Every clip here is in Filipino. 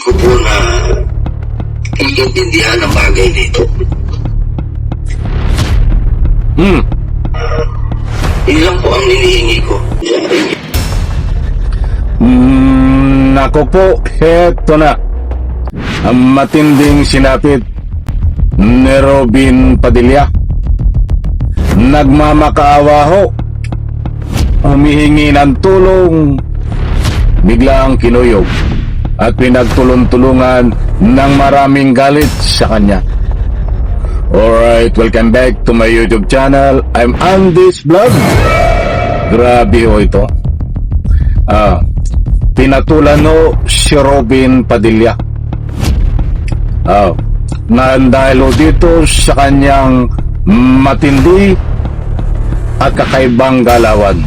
ko po na iintindihan ang bagay nito. Ilan po ang hinihingi ko sa inyo? Nako po, heto na. Ang matinding sinapit ni Robin Padilla. Nagmamakaawa ho. Humihingi ng tulong. Biglang kinuyog at pinagtulong-tulungan ng maraming galit sa kanya. Alright, welcome back to my YouTube channel. I'm Andy's Vlog. Grabe ho ito. Pinatulan ho si Robin Padilla. Na dahil ho dito sa kanyang matindi at kakaibang galawan,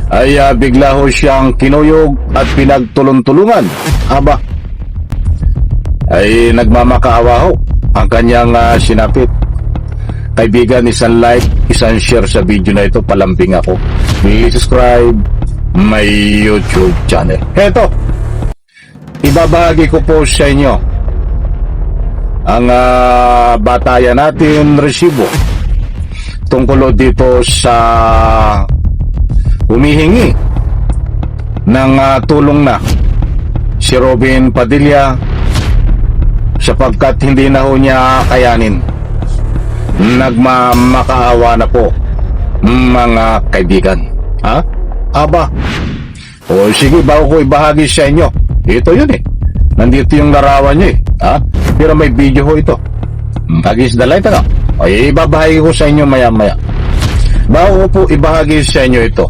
ay bigla ho siyang kinuyog at pinagtulong-tulungan. Ay nagmamakaawa ho ang kanyang sinapit. Kaibigan, isang like, isang share sa video na ito. Palambing ako. Please subscribe my YouTube channel. Heto, ibabahagi ko po sa inyo ang batayan natin resibo tungkol dito sa humihingi ng tulong na si Robin Padilla sapagkat hindi na ho niya kayanin. Nagmamakaawa na po, mga kaibigan. O sige, bago ko ibahagi sa inyo, ito yun nandito yung larawan niyo pero may video ho ito. Agis the light, o ibabahagi ko sa inyo maya-maya. Bago ko po ibahagi sa inyo ito,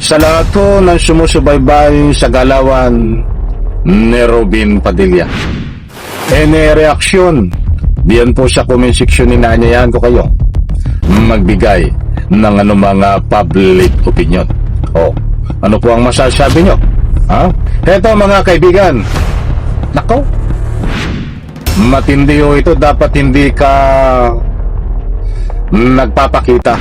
sa lahat po ng sumusubaybay sa galawan ni Robin Padilla, reaksyon diyan po sa comment section, inaanyayahan ko kayo magbigay ng anumang public opinion. Ano po ang masasabi nyo? Heto mga kaibigan, nako, matindi ho ito. Dapat hindi ka nagpapakita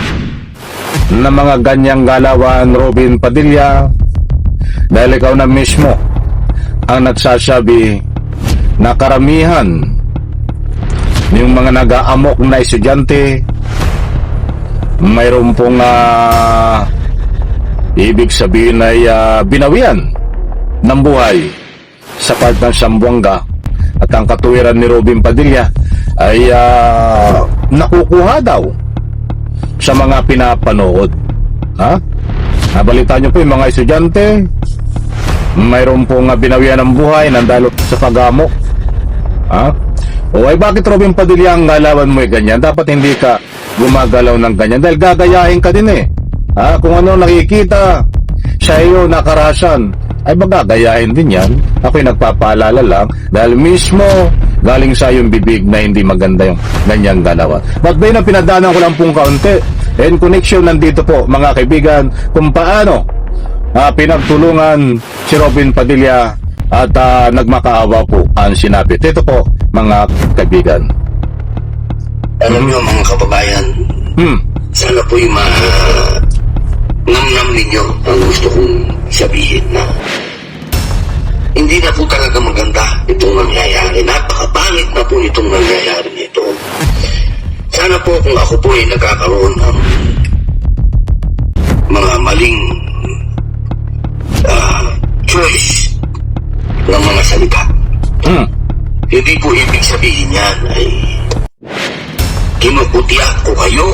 ng mga ganyang galawan, Robin Padilla, dahil ikaw na mismo ang nagsasabi na karamihan yung mga nag-aamok na estudyante mayroon pong ibig sabihin ay binawian ng buhay sa part ng Zamboanga, at ang katuwiran ni Robin Padilla ay nakukuha daw sa mga pinapanood. Nabalita nyo po yung mga estudyante mayroon pong binawian ng buhay ng dalo sa pag-amok. O ay bakit Robin Padilla ang galawan mo ganyan? Dapat hindi ka gumagalaw ng ganyan dahil gagayahin ka din kung ano nakikita sa iyo na karahasan ay magagayahin din yan. Ako'y nagpapaalala lang dahil mismo galing sa yung bibig na hindi maganda yung ganyang galawan. But ba yun ang pinadaanan ko lang pong kaunti, and connection nandito po mga kaibigan kung paano pinagtulungan si Robin Padilla at nagmakaawa po ang sinapit. Ito po mga kaibigan. Alam nyo mga kababayan, sana po yung namnam ninyo ang gusto kong sabihin na hindi na po talaga maganda itong nangyayari. Napakapangit na po itong nangyayari nito. Sana po kung ako po ay nagkakaroon ng mga maling choice ng mga salita, hindi po ibig sabihin yan ay kinukutiya ko kayo.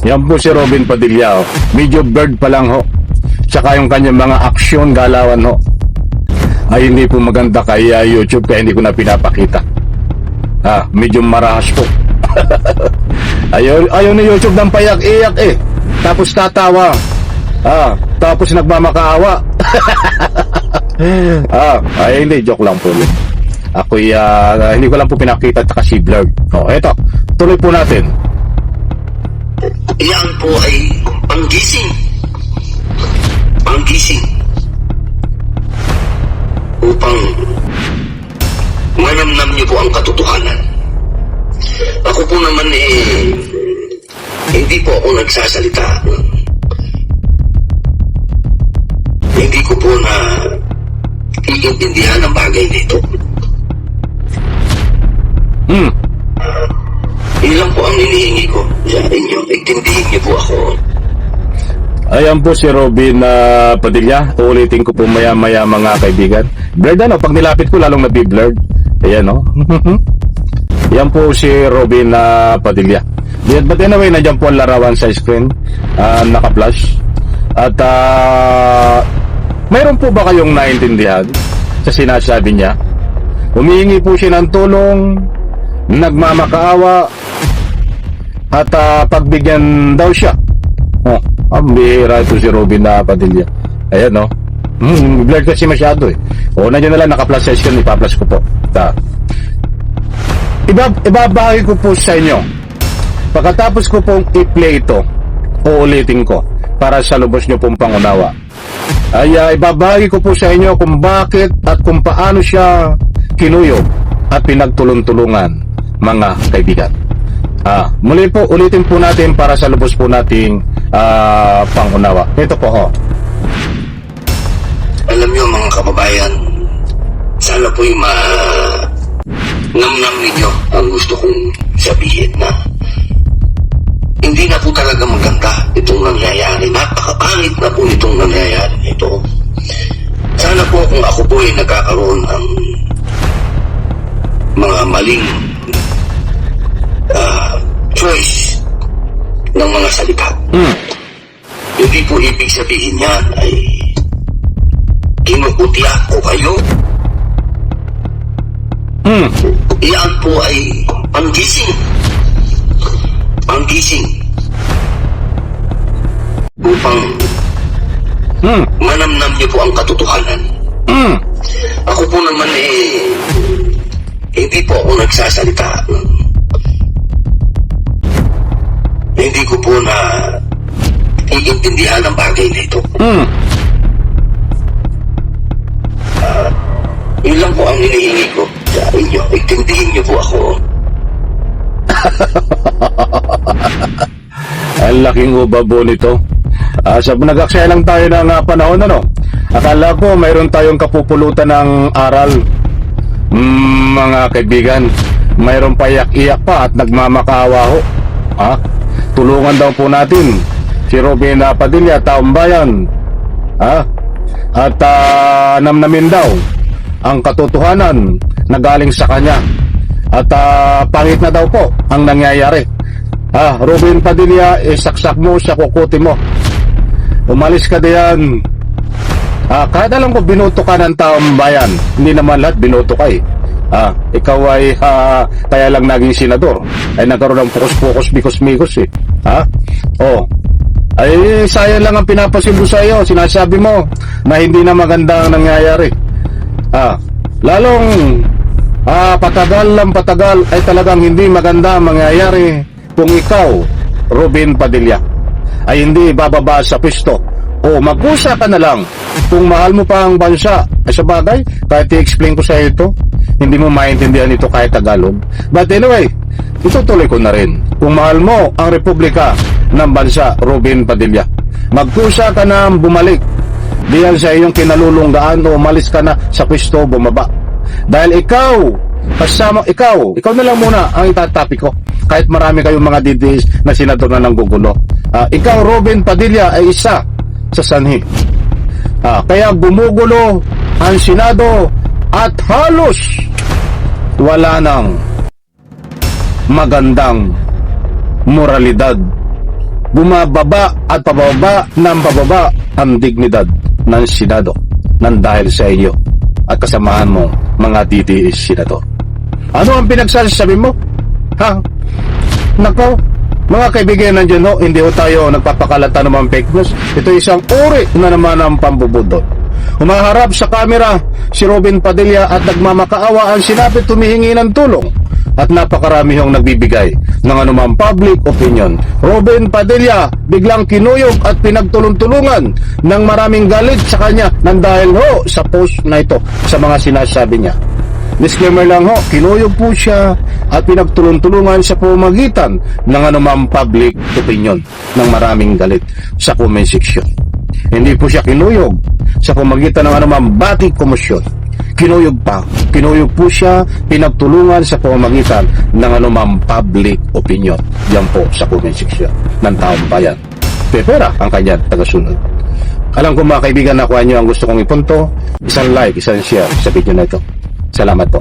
Yan po si Robin Padilla medyo bird pa lang ho. Tsaka yung kanyang mga aksyon, galawan ay hindi po maganda kay YouTube, kaya hindi ko na pinapakita. Medyo marahas po. ayaw ni YouTube ng payak-iyak tapos tatawa, tapos nagmamakaawa. Ay hindi, joke lang po yun. Ako'y hindi ko lang po pinakita at si vlog. Eto, tuloy po natin. Yan po ay panggising upang manamnam niyo po ang katotohanan. Ako po naman hindi po ako nagsasalita hindi ko po na iintindihan ang bagay nito. Ilan po ang hinihingi ko sa inyo. Intindihin niyo po ako. Ayan po si Robin Padilla. Uulitin ko po maya-maya mga kaibigan. Blurred ano, pag nilapit ko lalong nabi-blurred. Ayan no. Yan po si Robin Padilla. But anyway, nandiyan po ang larawan sa screen. Naka-flash. At mayroon po ba kayong naintindihan sa sinasabi niya? Humihingi po siya ng tulong, nagmamakaawa, at pagbigyan daw siya. Ang bihira ito si Robin Padilla. Ayan no. Blurred kasi masyado eh. Nandiyan na lang, naka-flash sa screen, ipa-flash ko po. Ibabahagi ko po sa inyo. Pagkatapos ko pong i-play ito, uulitin ko para sa lubos nyo pong pangunawa. Ay ibabahagi ko po sa inyo kung bakit at kung paano siya kinuyog at pinagtulong-tulungan, mga kaibigan. Muli po, ulitin po natin para sa lubos po nating pangunawa. Ito po Alam niyo mga kababayan, sana po'y namnam ninyo ang gusto kong sabihin na hindi na po talaga maganda itong nangyayari. Napakapangit na po itong nangyayari ito. Sana po kung ako po ay nagkakaroon ng mga maling choice ng mga salita. Hindi po ibig sabihin yan ay kinukutya ko kayo. Iyan po ay panggising. Panggising. Upang manamnam niyo po ang katotohanan. Ako po naman hindi po ako nagsasalita. Hindi ko po na iintindihan ang bagay na ito. Yun lang po ang hinihingi ko sa inyo. Intindihin niyo po ako. Ang laking ubabo nito. Nag-aksaya lang tayo ng panahon ano. Akala ko mayroon tayong kapupulutan ng aral. Mga kaibigan, mayroon pa iyak-iyak pa at nagmamakaawa ho. Tulungan daw po natin si Robin Padilla, taong bayan. At namnamin daw ang katotohanan na galing sa kanya. At pangit na daw po ang nangyayari. Robin Padilla, saksak mo sa kukuti mo. Umalis ka diyan. Kahit alam ko binoto ka ng taong bayan, hindi naman lahat binoto ka eh. Ikaw ay kaya lang naging senador, ay nagkaroon ng pokus-pokus, mikos-mikos eh. Ay sayang lang ang pinapasilbo sa iyo. Sinasabi mo na hindi na maganda ang nangyayari. Lalong patagal ay talagang hindi maganda ang mangyayari kung ikaw, Robin Padilla, ay hindi bababa sa pwesto o magkusa ka na lang kung mahal mo pa ang bansa. Ay sa bagay, kahit i-explain ko sa ito, hindi mo maintindihan ito kahit Tagalog. But anyway, itutuloy ko na rin. Kung mahal mo ang Republika ng bansa, Robin Padilla, magkusa ka na bumalik diyan sa iyong kinalulunggaan o umalis ka na sa pwesto, bumaba. Dahil ikaw na lang muna ang itatapik ko. Kahit marami kayong mga DDS na senador na nanggugulo. Ikaw, Robin Padilla, ay isa sa sanhi. Kaya gumugulo ang Senado at halos wala nang magandang moralidad. Bumababa at pababa ng pababa ang dignidad ng Senado nang dahil sa iyo at kasamahan mo mga DDS senador. Ano ang pinagsasabi mo? Nako, mga kaibigan, nandiyan ho, hindi ho tayo nagpapakalata naman fake news. Ito isang uri na naman ang pambubudol. Humaharap sa kamera si Robin Padilla at nagmamakaawa ang sinabi tumihingi ng tulong at napakarami hong nagbibigay ng anumang public opinion. Robin Padilla biglang kinuyog at pinagtulong-tulungan ng maraming galit sa kanya nang dahil ho sa post na ito sa mga sinasabi niya. Disclaimer lang ho, kinuyog po siya at pinagtulong-tulungan sa pamamagitan ng anumang public opinion ng maraming galit sa comment section. Hindi po siya kinuyog sa pamagitan ng anumang batik komosyon. Kinuyog po siya, pinagtulungan sa pamamagitan ng anumang public opinion. Yan po sa comment section ng taong bayan. Pepera ang kanyang tagasunod. Alam ko mga kaibigan, nakuha nyo ang gusto kong ipunto. Isang like, isang share sa video na ito. Salamat po.